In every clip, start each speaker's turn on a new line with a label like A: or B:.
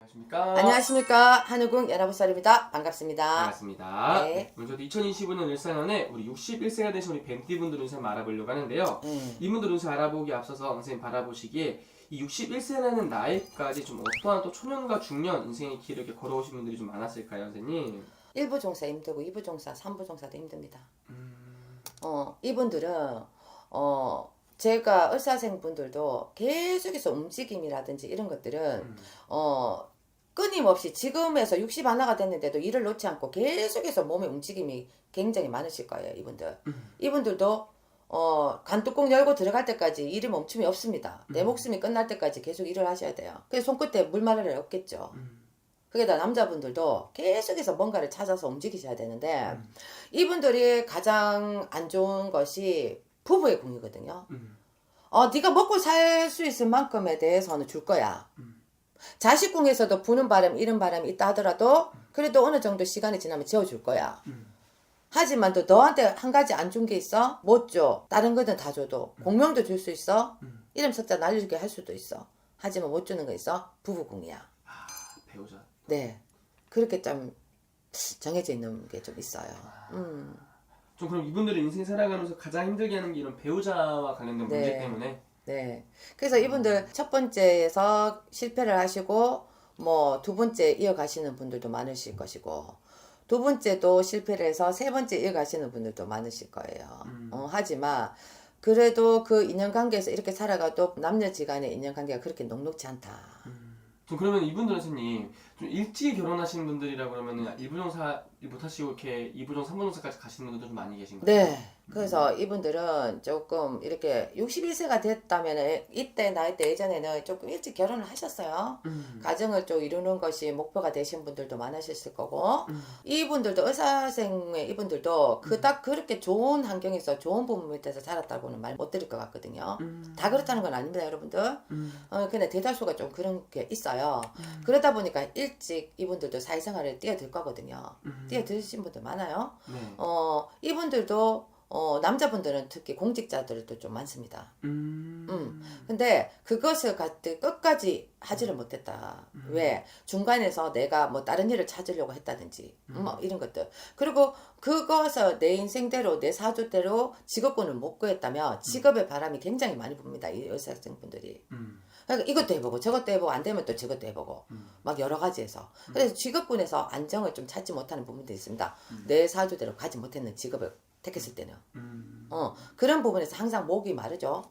A: 안녕하십니까?
B: 안녕하십니까. 하늘궁 연합보살입니다. 반갑습니다.
A: 반갑습니다.
B: 네.
A: 오늘 저도 2025년 일산년에 우리 61세가 되신 우리 뱀띠분들 운세 한번 알아보려고 하는데요. 이분들 운세 알아보기 앞서서 선생님 바라보시기에 이 61세라는 나이까지 좀 어떠한 또 초년과 중년 인생의 길을 이렇게 걸어오신 분들이 좀 많았을까요, 선생님?
B: 1부 종사 힘들고 2부 종사, 3부 종사도 힘듭니다. 이분들은 제가 의사생 분들도 계속해서 움직임이라든지 이런 것들은 끊임없이 지금에서 60 하나가 됐는데도 일을 놓지 않고 계속해서 몸의 움직임이 굉장히 많으실 거예요, 이분들. 이분들도 간뚜껑 열고 들어갈 때까지 일이 멈춤이 없습니다. 내 목숨이 끝날 때까지 계속 일을 하셔야 돼요. 그래서 손끝에 물 마를 일 없겠죠. 그게다 남자분들도 계속해서 뭔가를 찾아서 움직이셔야 되는데 이분들이 가장 안 좋은 것이 부부의 궁이거든요. 네가 먹고 살 수 있을 만큼에 대해서는 줄 거야. 자식 궁에서도 부는 바람, 이런 바람이 있다 하더라도 그래도 어느 정도 시간이 지나면 재워줄 거야. 하지만 또 너한테 한 가지 안 준 게 있어? 못 줘. 다른 거는 다 줘도. 공명도 줄 수 있어? 이름 석자 날려주게 할 수도 있어. 하지만 못 주는 거 있어? 부부궁이야.
A: 아, 배우자.
B: 네. 그렇게 좀 정해져 있는 게 좀 있어요.
A: 좀 그럼 이분들은 인생 살아가면서 가장 힘들게 하는 게 이런 배우자와 관련된 문제
B: 네.
A: 때문에
B: 네. 그래서 이분들 첫 번째에서 실패를 하시고 뭐 두 번째 이어가시는 분들도 많으실 것이고 두 번째도 실패를 해서 세 번째 이어가시는 분들도 많으실 거예요. 하지만 그래도 그 인연관계에서 이렇게 살아가도 남녀지간의 인연관계가 그렇게 녹록지 않다.
A: 좀 그러면 이분들은 선생님 좀 일찍 결혼하신 분들이라 그러면은 일부정사 못하시고 이렇게 2부정 3부정사까지 가시는 분들 좀 많이 계신 거예요?
B: 네. 그래서 이분들은 조금 이렇게 61세가 됐다면 이때 나이 때 예전에는 조금 일찍 결혼을 하셨어요. 가정을 좀 이루는 것이 목표가 되신 분들도 많으셨을 거고 이분들도 의사생의 이분들도 그닥 그렇게 좋은 환경에서 좋은 부모 밑에서 자랐다고는 말 못 드릴 것 같거든요. 다 그렇다는 건 아닙니다, 여러분들. 근데 대다수가 좀 그런 게 있어요. 그러다 보니까 일찍 이분들도 사회생활에 뛰어들 거거든요. 뛰어드신 분들 많아요.
A: 네.
B: 이분들도 남자분들은 특히 공직자들도 좀 많습니다. 근데 그것을 끝까지 하지를 못했다. 왜? 중간에서 내가 뭐 다른 일을 찾으려고 했다든지, 뭐 이런 것들. 그리고 그것을 내 인생대로, 내 사주대로 직업군을 못 구했다면 직업의 바람이 굉장히 많이 붑니다. 이 의사생분들이. 그러니까 이것도 해보고 저것도 해보고 안 되면 또 저것도 해보고 막 여러 가지에서 그래서 직업군에서 안정을 좀 찾지 못하는 부분들이 있습니다. 내 사주대로 가지 못했는 직업을 택했을 때는 그런 부분에서 항상 목이 마르죠.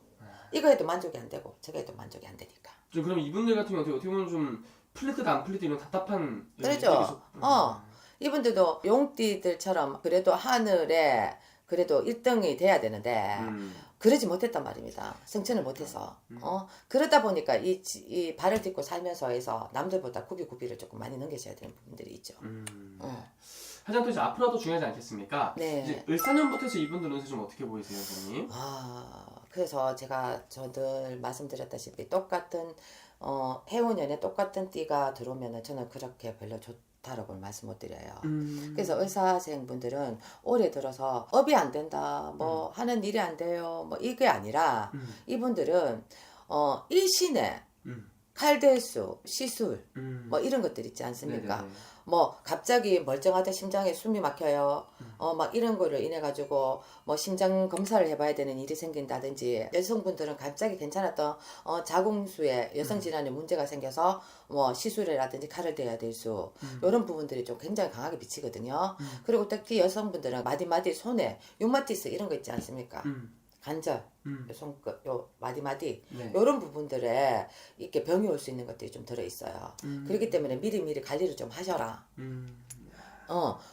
B: 이거 해도 만족이 안 되고 저거 해도 만족이 안 되니까.
A: 좀 그럼 이분들 같은 경우 어떻게 보면 좀 풀릴 듯 안 풀릴 듯 이런 답답한
B: 그렇죠. 이분들도 용띠들처럼 그래도 하늘에 그래도 1등이 돼야 되는데 그러지 못했단 말입니다. 승천을 못해서. 그러다 보니까 이 발을 딛고 살면서 해서 남들보다 구비를 조금 많이 넘겨줘야 되는 부분들이 있죠.
A: 하지만 또 이제 앞으로도 중요하지 않겠습니까?
B: 네.
A: 이제 을사년부터 해서 이분들 운세 좀 어떻게 보이세요, 선생님?
B: 그래서 제가 저들 말씀드렸다시피 똑같은 해운년에 똑같은 띠가 들어오면은 저는 그렇게 별로 좋다라고 말씀 못 드려요. 그래서 의사생분들은 올해 들어서 업이 안 된다, 뭐 하는 일이 안 돼요, 뭐 이게 아니라 이분들은 일신에 칼대수, 시술, 뭐 이런 것들 있지 않습니까?
A: 네네네.
B: 뭐 갑자기 멀쩡하다 심장에 숨이 막혀요. 막 이런 거를 인해 가지고 뭐 심장 검사를 해봐야 되는 일이 생긴다든지 여성분들은 갑자기 괜찮았던 자궁수에 여성 질환에 문제가 생겨서 뭐 시술이라든지 칼을 대야 될 수 이런 부분들이 좀 굉장히 강하게 비치거든요. 그리고 특히 여성분들은 마디마디 손에 류마티스 이런 거 있지 않습니까? 관절, 손끝, 요 마디마디
A: 네.
B: 이런 부분들에 이렇게 병이 올 수 있는 것들이 좀 들어 있어요. 그렇기 때문에 미리 관리를 좀 하셔라.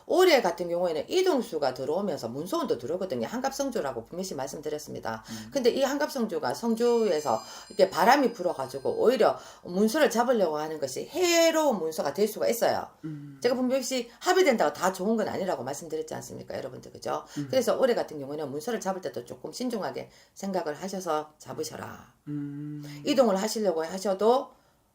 B: 올해 같은 경우에는 이동수가 들어오면서 문소운도 들어오거든요. 한갑성주라고 분명히 말씀드렸습니다. 근데 이 한갑성주가 성주에서 이렇게 바람이 불어가지고 오히려 문서를 잡으려고 하는 것이 해로운 문서가 될 수가 있어요. 제가 분명히 합의된다고 다 좋은 건 아니라고 말씀드렸지 않습니까, 여러분들, 그죠? 그래서 올해 같은 경우는 문서를 잡을 때도 조금 신중하게 생각을 하셔서 잡으셔라. 이동을 하시려고 하셔도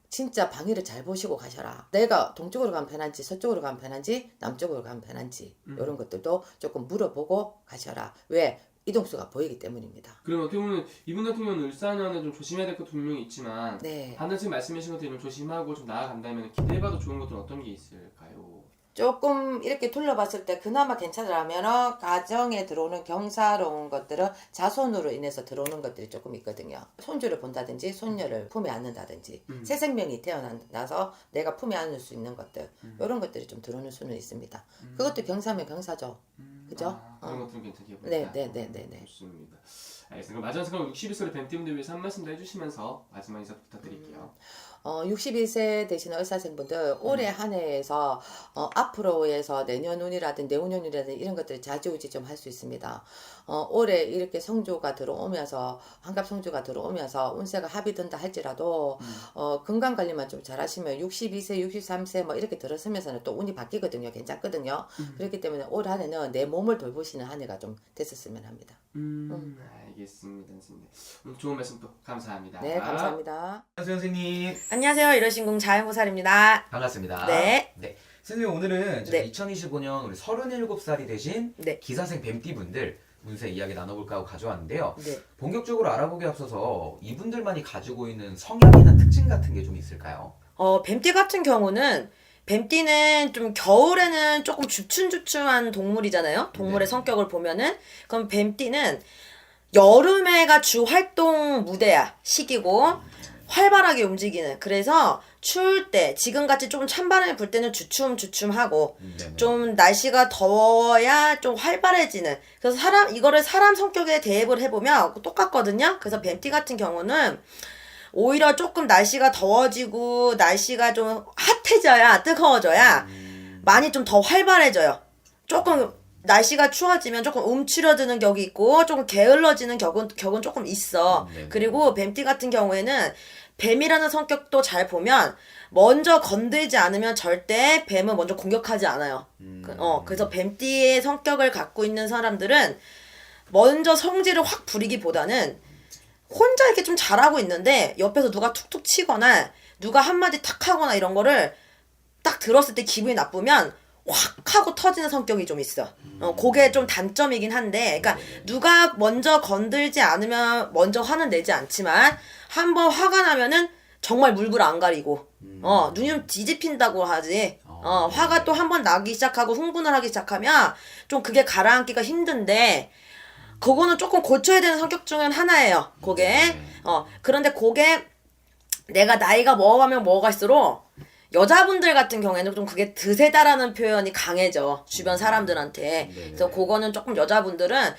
B: 진짜 방위를 잘 보시고 가셔라. 내가 동쪽으로 가면 편한지 서쪽으로 가면 편한지 남쪽으로 가면 편한지 이런 것들도 조금 물어보고 가셔라. 왜? 이동수가 보이기 때문입니다.
A: 그럼 어떻게 보면 이분 같은 경우는 을사년에 좀 조심해야 될 것도 분명히 있지만
B: 네.
A: 반드시 지금 말씀하신 것처럼 조심하고 좀 나아간다면 기대해봐도 좋은 것들은 어떤 게 있을까요?
B: 조금 이렇게 둘러봤을 때 그나마 괜찮으라면 가정에 들어오는 경사로운 것들은 자손으로 인해서 들어오는 것들이 조금 있거든요. 손주를 본다든지 손녀를 품에 안는다든지 새 생명이 태어나서 내가 품에 안을 수 있는 것들 이런 것들이 좀 들어오는 수는 있습니다. 그것도 경사면 경사죠. 그죠?
A: 그런 것들은 괜찮게 보인다.
B: 네.
A: 좋습니다. 알겠습니다. 마지막으로 61세의 뱀띠분들 위해서 한 말씀 더 해주시면서 마지막 인사 부탁드릴게요.
B: 61세 되시는 의사생분들 올해 한 해에서 앞으로에서 내년운이라든 내후년이라든 이런 것들을 좌지우지 좀 할 수 있습니다. 올해 이렇게 성조가 들어오면서 환갑 성조가 들어오면서 운세가 합이 든다 할지라도 건강 관리만 좀 잘하시면 62세, 63세 뭐 이렇게 들어서면서는 또 운이 바뀌거든요. 괜찮거든요. 그렇기 때문에 올 한 해는 내 몸을 돌보시는 한 해가 좀 됐었으면 합니다.
A: 알겠습니다, 선생님. 오늘 좋은 말씀 또 감사합니다.
B: 네, 감사합니다.
C: 안녕하세요, 선생님.
D: 안녕하세요. 이러신궁 자연보살입니다.
C: 반갑습니다.
D: 네.
C: 선생님, 오늘은 제가
D: 네.
C: 2025년 우리 37살이 되신
D: 네.
C: 기사생 뱀띠분들 운세 이야기 나눠볼까 하고 가져왔는데요.
B: 네.
C: 본격적으로 알아보기에 앞서서 이분들만이 가지고 있는 성향이나 특징 같은 게 좀 있을까요?
D: 뱀띠 같은 경우는 뱀띠는 좀 겨울에는 조금 주춤주춤한 동물이잖아요. 동물의
C: 네.
D: 성격을 보면은. 그럼 뱀띠는 여름에가 주 활동 무대야. 시기고 활발하게 움직이는. 그래서 추울 때 지금같이 좀 찬바람이 불 때는 주춤주춤하고
C: 네네.
D: 좀 날씨가 더워야 좀 활발해지는. 그래서 이거를 사람 성격에 대입을 해보면 똑같거든요. 그래서 뱀띠 같은 경우는 오히려 조금 날씨가 더워지고 날씨가 좀 핫해져야, 뜨거워져야 많이 좀 더 활발해져요. 조금 날씨가 추워지면 조금 움츠러드는 격이 있고 조금 게을러지는 격은 조금 있어.
C: 네네.
D: 그리고 뱀띠 같은 경우에는 뱀이라는 성격도 잘 보면 먼저 건들지 않으면 절대 뱀은 먼저 공격하지 않아요. 그래서 뱀띠의 성격을 갖고 있는 사람들은 먼저 성질을 확 부리기보다는 혼자 이렇게 좀 잘하고 있는데 옆에서 누가 툭툭 치거나 누가 한마디 탁 하거나 이런 거를 딱 들었을 때 기분이 나쁘면 확 하고 터지는 성격이 좀 있어. 그게 좀 단점이긴 한데, 그러니까 누가 먼저 건들지 않으면 먼저 화는 내지 않지만 한번 화가 나면은 정말 물불 안 가리고, 눈이 좀 뒤집힌다고 하지. 화가 또 한번 나기 시작하고 흥분을 하기 시작하면 좀 그게 가라앉기가 힘든데, 그거는 조금 고쳐야 되는 성격 중에 하나예요. 그게. 그런데 그게 내가 나이가 먹어가면 먹어갈수록 여자분들 같은 경우에는 좀 그게 드세다라는 표현이 강해져. 주변 사람들한테. 그래서 그거는 조금 여자분들은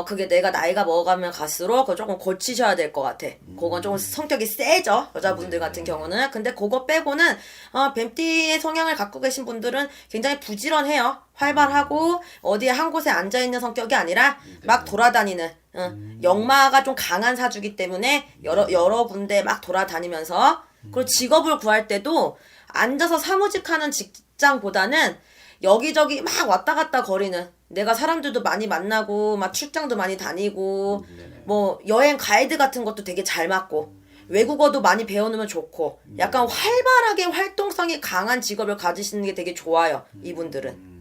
D: 그게 내가 나이가 먹어가면 갈수록 그거 조금 고치셔야 될 것 같아. 그건 조금 성격이 세죠. 여자분들 같은 경우는. 근데 그거 빼고는 뱀띠의 성향을 갖고 계신 분들은 굉장히 부지런해요. 활발하고 어디에 한 곳에 앉아있는 성격이 아니라 막 돌아다니는 역마가 좀 강한 사주기 때문에 여러 군데 막 돌아다니면서 그리고 직업을 구할 때도 앉아서 사무직하는 직장보다는 여기저기 막 왔다 갔다 거리는 내가 사람들도 많이 만나고 막 출장도 많이 다니고 뭐 여행 가이드 같은 것도 되게 잘 맞고 외국어도 많이 배워놓으면 좋고 약간 활발하게 활동성이 강한 직업을 가지시는 게 되게 좋아요. 이분들은.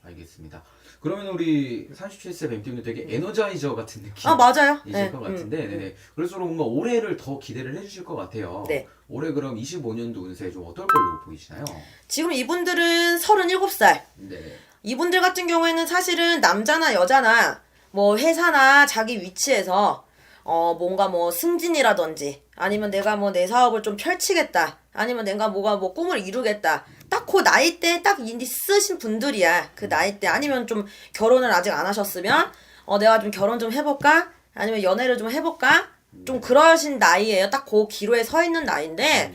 C: 알겠습니다. 그러면 우리 37세 뱀띠분들 되게 에너자이저 같은 느낌.
D: 맞아요.
C: 이실 것 같은데, 네네. 그래서 뭔가 올해를 더 기대를 해주실 것 같아요.
D: 네.
C: 올해 그럼 25년도 운세 좀 어떨 걸로 보이시나요?
D: 지금 이분들은 37살.
C: 네.
D: 이분들 같은 경우에는 사실은 남자나 여자나 뭐 회사나 자기 위치에서 뭔가 뭐 승진이라든지 아니면 내가 뭐 내 사업을 좀 펼치겠다 아니면 내가 뭐가 뭐 꿈을 이루겠다 딱 그 나이 때 딱 있으신 분들이야. 그 나이 때 아니면 좀 결혼을 아직 안 하셨으면 내가 좀 결혼 좀 해볼까 아니면 연애를 좀 해볼까 좀 그러신 나이에요. 딱 그 기로에 서 있는 나이인데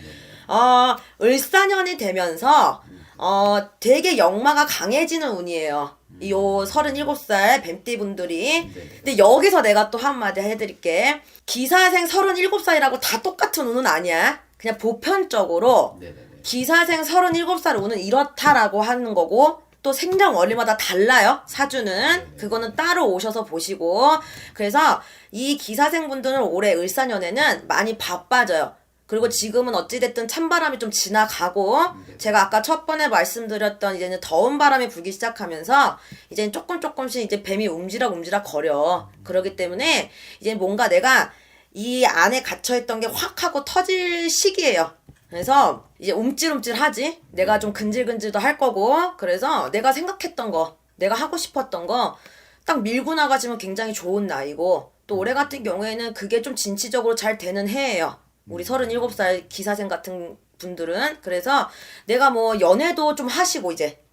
D: 을사년이 되면서 되게 역마가 강해지는 운이에요. 요 37살 뱀띠 분들이. 근데 여기서 내가 또 한마디 해드릴게. 기사생 37살이라고 다 똑같은 운은 아니야. 그냥 보편적으로 기사생 37살 운은 이렇다라고 하는 거고 또 생년 월일마다 달라요. 사주는. 그거는 따로 오셔서 보시고. 그래서 이 기사생 분들은 올해 을사년에는 많이 바빠져요. 그리고 지금은 어찌됐든 찬바람이 좀 지나가고 제가 아까 첫 번에 말씀드렸던 이제는 더운 바람이 불기 시작하면서 이제는 조금씩 이제 뱀이 움지락 거려. 그러기 때문에 이제 뭔가 내가 이 안에 갇혀있던 게 확 하고 터질 시기예요. 그래서 이제 움찔움찔하지. 내가 좀 근질근질도 할 거고. 그래서 내가 생각했던 거, 내가 하고 싶었던 거 딱 밀고 나가지면 굉장히 좋은 나이고, 또 올해 같은 경우에는 그게 좀 진취적으로 잘 되는 해예요. 우리 37살 기사생 같은 분들은. 그래서 내가 뭐 연애도 좀 하시고 이제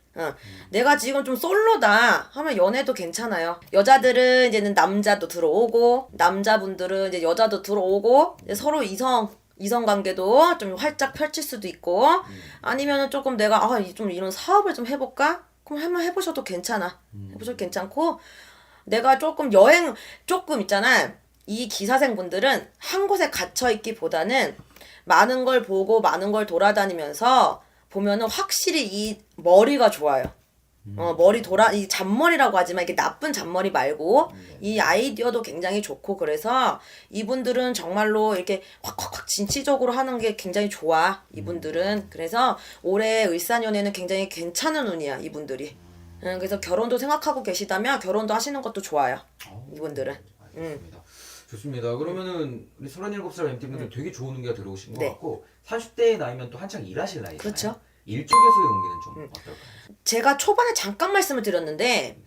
D: 내가 지금 좀 솔로다 하면 연애도 괜찮아요. 여자들은 이제는 남자도 들어오고, 남자분들은 이제 여자도 들어오고, 이제 서로 이성 관계도 좀 활짝 펼칠 수도 있고, 아니면은 조금 내가 좀 이런 사업을 좀 해볼까? 그럼 한번 해보셔도 괜찮아. 해보셔도 괜찮고, 내가 조금 있잖아. 이 기사생분들은 한 곳에 갇혀 있기보다는 많은 걸 보고 많은 걸 돌아다니면서 보면은 확실히 이 머리가 좋아요. 이 잔머리라고 하지만 이게 나쁜 잔머리 말고 이 아이디어도 굉장히 좋고, 그래서 이분들은 정말로 이렇게 확 진취적으로 하는 게 굉장히 좋아. 이분들은. 그래서 올해 을사년에는 굉장히 괜찮은 운이야, 이분들이. 그래서 결혼도 생각하고 계시다면 결혼도 하시는 것도 좋아요. 이분들은.
C: 알겠습니다. 좋습니다. 그러면은 우리 37살 MT분들 되게 좋은 운기가 들어오신 것
D: 네.
C: 같고, 30대 나이면 또 한창 일하실 나이잖아요.
D: 그렇죠.
C: 일 쪽에서의 운기는 좀 어떨까요?
D: 제가 초반에 잠깐 말씀을 드렸는데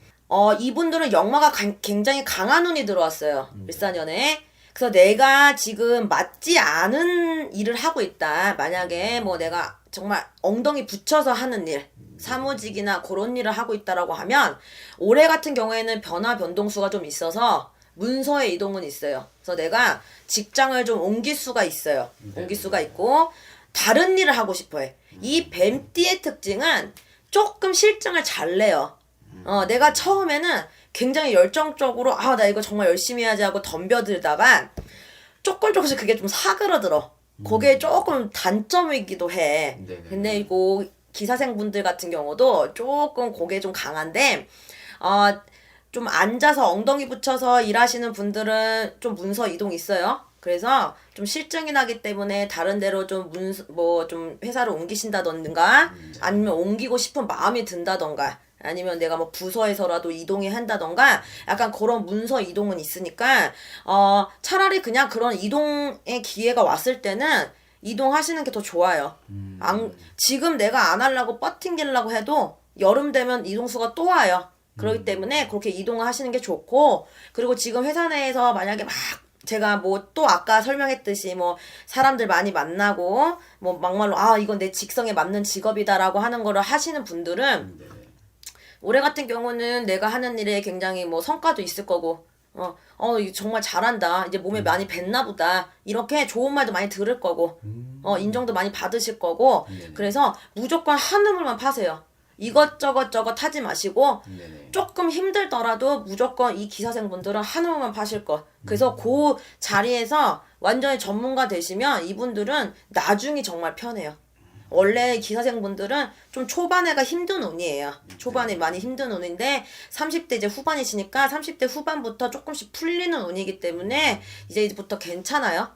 D: 이분들은 역마가 굉장히 강한 운이 들어왔어요. 을사년에. 그래서 내가 지금 맞지 않은 일을 하고 있다. 만약에 뭐 내가 정말 엉덩이 붙여서 하는 일, 사무직이나 그런 일을 하고 있다라고 하면 올해 같은 경우에는 변동수가 좀 있어서 문서의 이동은 있어요. 그래서 내가 직장을 좀 옮길 수가 있어요. 옮길 수가 있고, 다른 일을 하고 싶어 해. 이 뱀띠의 특징은 조금 실증을 잘 내요. 내가 처음에는 굉장히 열정적으로 나 이거 정말 열심히 해야지 하고 덤벼들다가 조금씩 그게 좀 사그러들어. 그게 조금 단점이기도 해.
C: 네네.
D: 근데 이거 기사생분들 같은 경우도 조금 그게 좀 강한데 좀 앉아서 엉덩이 붙여서 일하시는 분들은 좀 문서 이동 있어요. 그래서 좀 실증이 나기 때문에 다른 데로 좀 좀 회사를 옮기신다던가, 아니면 옮기고 싶은 마음이 든다던가, 아니면 내가 뭐 부서에서라도 이동을 한다던가, 약간 그런 문서 이동은 있으니까 차라리 그냥 그런 이동의 기회가 왔을 때는 이동하시는 게 더 좋아요. 지금 내가 안 하려고 버팅기려고 해도 여름 되면 이동수가 또 와요. 그렇기 때문에 그렇게 이동을 하시는 게 좋고, 그리고 지금 회사 내에서 만약에 막 제가 뭐 또 아까 설명했듯이 뭐 사람들 많이 만나고 뭐 막말로 이건 내 직성에 맞는 직업이다라고 하는 거를 하시는 분들은 올해 같은 경우는 내가 하는 일에 굉장히 뭐 성과도 있을 거고, 이거 정말 잘한다. 이제 몸에 많이 뱄나 보다. 이렇게 좋은 말도 많이 들을 거고, 인정도 많이 받으실 거고, 그래서 무조건 한 우물만 파세요. 이것저것 하지 마시고, 조금 힘들더라도 무조건 이 기사생분들은 한 우물만 파실 것. 그래서 그 자리에서 완전히 전문가 되시면 이분들은 나중이 정말 편해요. 원래 기사생분들은 좀 초반에가 힘든 운이에요. 초반에 많이 힘든 운인데 30대 이제 후반이시니까 30대 후반부터 조금씩 풀리는 운이기 때문에 이제부터 괜찮아요.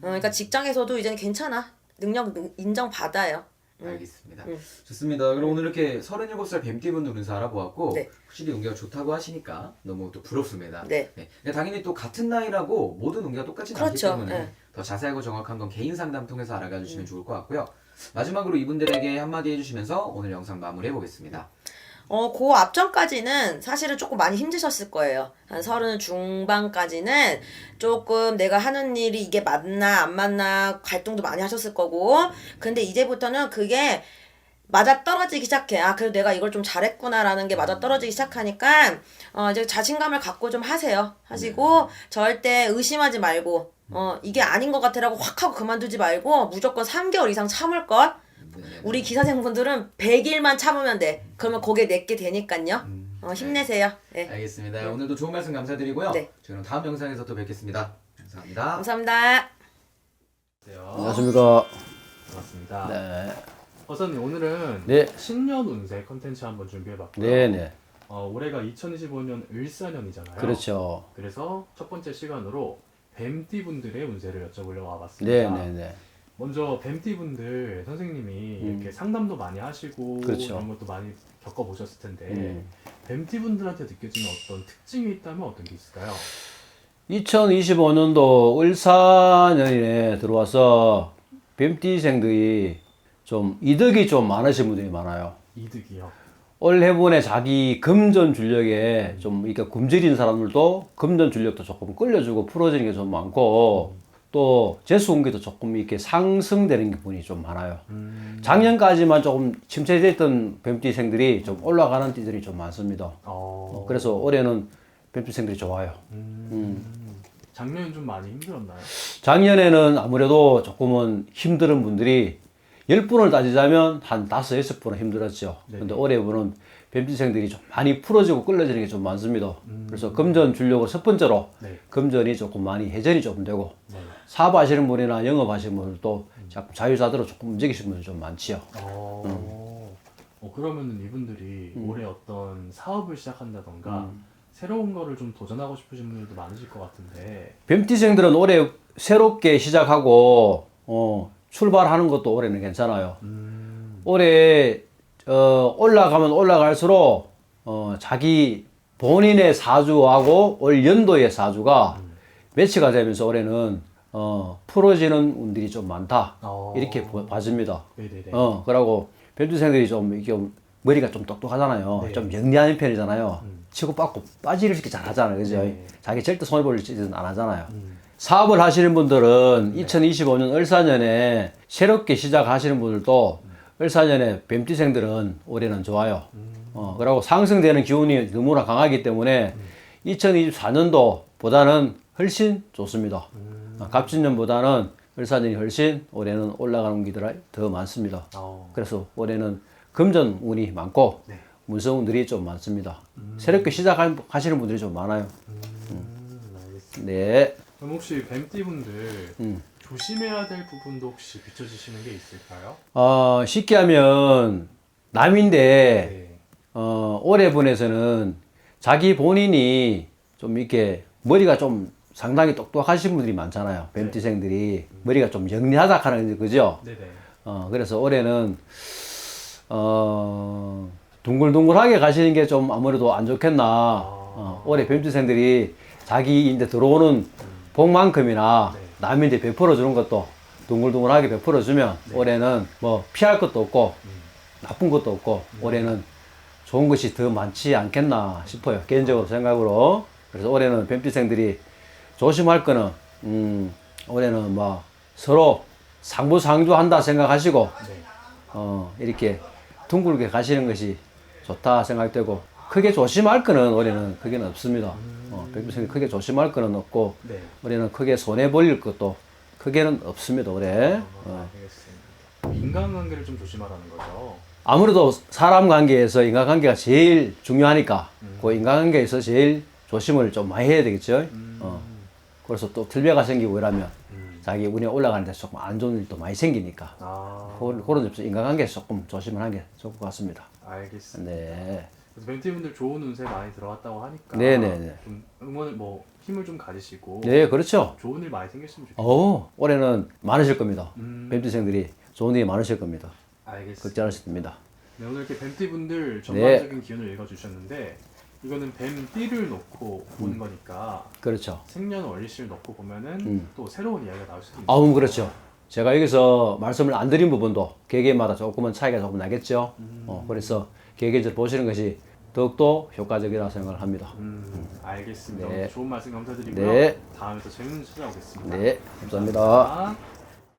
D: 그러니까 직장에서도 이제는 괜찮아. 능력 인정받아요.
C: 알겠습니다. 좋습니다. 그럼 오늘 이렇게 37살 뱀띠분들 운세 알아보았고,
D: 네.
C: 확실히 운기가 좋다고 하시니까 너무 또 부럽습니다.
D: 네.
C: 근데 당연히 또 같은 나이라고 모든 운기가 똑같지 않기
D: 그렇죠.
C: 때문에
D: 네.
C: 더 자세하고 정확한 건 개인 상담 통해서 알아가 주시면 좋을 것 같고요. 마지막으로 이분들에게 한마디 해주시면서 오늘 영상 마무리해 보겠습니다.
D: 그 앞전까지는 사실은 조금 많이 힘드셨을 거예요. 한 30 중반까지는 조금 내가 하는 일이 이게 맞나 안 맞나 갈등도 많이 하셨을 거고, 근데 이제부터는 그게 맞아 떨어지기 시작해. 그래도 내가 이걸 좀 잘했구나라는 게 맞아 떨어지기 시작하니까 이제 자신감을 갖고 좀 하시고 절대 의심하지 말고 이게 아닌 것 같아라고 확 하고 그만두지 말고 무조건 3개월 이상 참을 것. 우리 기사생분들은 100일만 참으면 돼. 그러면 그게 내게 되니까요. 힘내세요. 네.
C: 알겠습니다. 오늘도 좋은 말씀 감사드리고요.
D: 네.
C: 저희는 다음 영상에서 또 뵙겠습니다. 감사합니다.
D: 감사합니다.
E: 안녕하십니까.
F: 반갑습니다.
E: 네.
F: 허선님 오늘은
E: 네.
F: 신년 운세 컨텐츠 한번 준비해봤고요.
E: 네네.
F: 올해가 2025년 을사년이잖아요.
E: 그렇죠.
F: 그래서 첫 번째 시간으로 뱀띠 분들의 운세를 여쭤보려고 와봤습니다.
E: 네네네.
F: 먼저 뱀띠분들 선생님이 이렇게 상담도 많이 하시고
E: 그렇죠.
F: 이런 것도 많이 겪어보셨을 텐데 뱀띠분들한테 느껴지는 어떤 특징이 있다면 어떤 게 있을까요?
E: 2025년도 을사년에 들어와서 뱀띠생들이 좀 이득이 좀 많으신 분들이 많아요.
F: 이득이요.
E: 올 해분에 자기 금전 줄력에 좀 이렇게 굶주린 사람들도 금전 줄력도 조금 끌려주고 풀어지는 게 좀 많고 또 재수운기도 조금 이렇게 상승되는 부분이 좀 많아요. 작년까지만 조금 침체됐던 뱀띠생들이 좀 올라가는 띠들이 좀 많습니다. 그래서 올해는 뱀띠생들이 좋아요.
F: 작년엔 좀 많이 힘들었나요?
E: 작년에는 아무래도 조금은 힘든 분들이 10분을 따지자면 한 5, 6분은 힘들었죠. 근데 올해분은 뱀띠생들이 좀 많이 풀어지고 끌려지는 게 좀 많습니다. 그래서 금전 주려고 첫 번째로
F: 네.
E: 금전이 조금 많이 회전이 조금 되고
F: 네.
E: 사업하시는 분이나 영업하시는 분들도 자꾸 자유자재로 조금 움직이시는 분이 좀 많지요.
F: 그러면은 이분들이 올해 어떤 사업을 시작한다던가 새로운 거를 좀 도전하고 싶으신 분들도 많으실 것 같은데
E: 뱀띠생들은 올해 새롭게 시작하고 출발하는 것도 올해는 괜찮아요. 올해 올라가면 올라갈수록 자기 본인의 사주하고 올 연도의 사주가 매치가 되면서 올해는 풀어지는 운들이 좀 많다 이렇게 봐집니다.
F: 네네네.
E: 그러고 뱀띠생들이 좀 이게 머리가 좀 똑똑하잖아요.
F: 네.
E: 좀 영리한 편이잖아요. 치고받고 빠지를 이렇게 잘하잖아요. 그죠?
F: 네.
E: 자기 절대 손해볼 짓은 안 하잖아요. 사업을 하시는 분들은 2025년 을사년에 새롭게 시작하시는 분들도 을사년에 뱀띠생들은 올해는 좋아요. 그리고 상승되는 기운이 너무나 강하기 때문에 2024년도보다는 훨씬 좋습니다. 갑진년보다는 을사년이 훨씬 올해는 올라가는 기들이 더 많습니다. 그래서 올해는 금전 운이 많고
F: 네.
E: 문서운들이 좀 많습니다. 새롭게 시작하시는 분들이 좀 많아요.
F: 알겠습니다.
E: 네.
F: 그럼 혹시 뱀띠분들 조심해야 될 부분도 혹시 비춰지시는 게 있을까요?
E: 쉽게 하면 남인데
F: 네.
E: 올해 분에서는 자기 본인이 좀 이렇게 머리가 좀 상당히 똑똑하신 분들이 많잖아요. 뱀띠생들이 머리가 좀 영리하다 하는 그죠?
F: 네네.
E: 그래서 올해는 둥글둥글하게 가시는 게 좀 아무래도 안 좋겠나. 올해 뱀띠생들이 자기 이제 들어오는 복만큼이나
F: 네.
E: 남인데 베풀어 주는 것도 둥글둥글하게 베풀어 주면 올해는 뭐 피할 것도 없고 나쁜 것도 없고 올해는 좋은 것이 더 많지 않겠나 싶어요. 개인적으로 생각으로. 그래서 올해는 뱀띠생들이 조심할 거는 올해는 뭐 서로 상부상조한다 생각하시고
F: 네.
E: 이렇게 둥글게 가시는 것이 좋다 생각되고 크게 조심할 거는 올해는 크게는 없습니다. 뱀띠생이 크게 조심할 거는 없고
F: 네.
E: 올해는 크게 손해 볼 것도 크게는 없습니다. 올해.
F: 알겠습니다. 인간관계를 좀 조심하라는 거죠.
E: 아무래도 사람 관계에서 인간관계가 제일 중요하니까 그 인간관계에서 제일 조심을 좀 많이 해야 되겠죠. 그래서 또 틀배가 생기고 이러면 자기 운이 올라가는데 조금 안 좋은 일도 많이 생기니까 그런 점에서 인간관계에서 조금 조심을 하는 게 좋을 것 같습니다.
F: 알겠습니다.
E: 네.
F: 그래서 뱀띠분들 좋은 운세 많이 들어갔다고 하니까
E: 네네네.
F: 좀 응원을 힘을 좀 가지시고
E: 네, 그렇죠.
F: 좋은 일 많이 생겼으면 좋겠어요.
E: 올해는 많으실 겁니다.
F: 음.
E: 뱀띠생들이 좋은 일이 많으실 겁니다.
F: 알겠습니다.
E: 걱정하셔도 됩니다.
F: 네, 오늘 이렇게 뱀띠분들 전반적인 기운을 읽어주셨는데 이거는 뱀띠를 놓고 보는 거니까
E: 그렇죠.
F: 생년월일시를 놓고 보면은 또 새로운 이야기가 나올 수도 있어요.
E: 그렇죠. 제가 여기서 말씀을 안 드린 부분도 개개마다 조금은 차이가 조금 나겠죠. 그래서 개개적으로 보시는 것이 더욱더 효과적이라고 생각을 합니다.
F: 알겠습니다.
E: 네.
F: 오늘 좋은 말씀 감사드리고요.
E: 네.
F: 다음에 또 재밌는 찾아오겠습니다.
E: 네, 감사합니다.
F: 감사합니다.